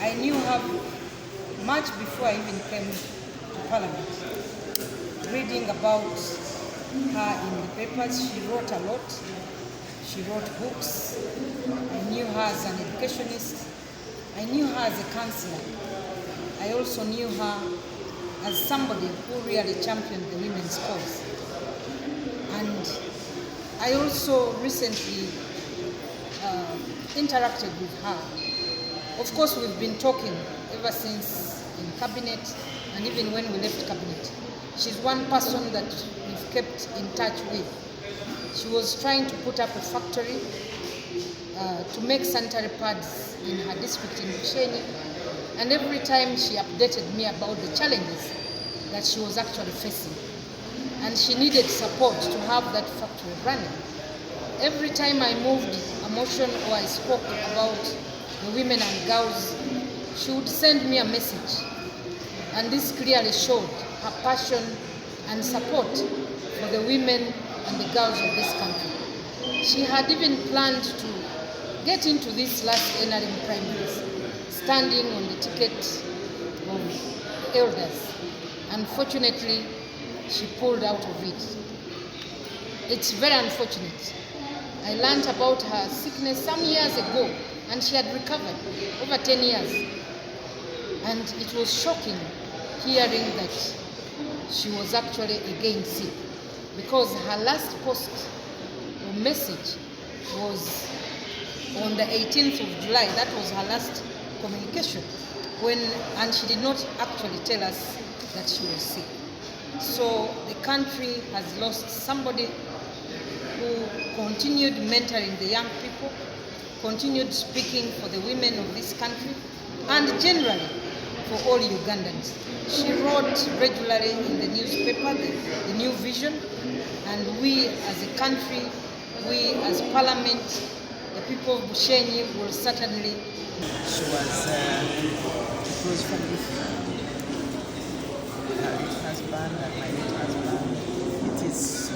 I knew her much before I even came to Parliament. Reading about her in the papers, she wrote a lot. She wrote books. I knew her as an educationist. I knew her as a counselor. I also knew her as somebody who really championed the women's cause. And I also recently interacted with her. Of course, we've been talking ever since in cabinet and even when we left cabinet. She's one person that we've kept in touch with. She was trying to put up a factory to make sanitary pads in her district in Bushenyi, and every time she updated me about the challenges that she was actually facing, and she needed support to have that factory running. Every time I moved a motion or I spoke about the women and girls, she would send me a message, and this clearly showed her passion and support for the women and the girls of this country. She had even planned to get into this last NRM primaries, standing on the ticket of elders. Unfortunately, she pulled out of it. It's very unfortunate. I learned about her sickness some years ago, and she had recovered over 10 years. And it was shocking hearing that she was actually again sick, because her last post or message was on the 18th of July. That was her last communication, and she did not actually tell us that she was sick. So the country has lost somebody who continued mentoring the young people, continued speaking for the women of this country, and generally for all Ugandans. She wrote regularly in the newspaper, the New Vision, and we as a country, we as Parliament, the people of Bushenyi will certainly. She was close family friend. Her late husband and my late husband. It is so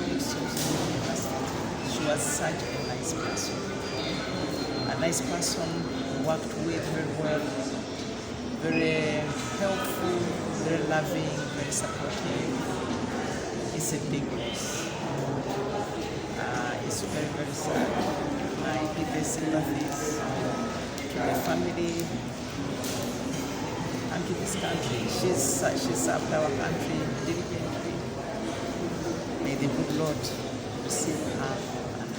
devastating. She was such a nice person. A nice person, worked with very well, very helpful, very loving, very supportive. It's a big loss. It's very, very sad. I give her sympathies to the family and to this country. She served our country diligently. May the good Lord receive her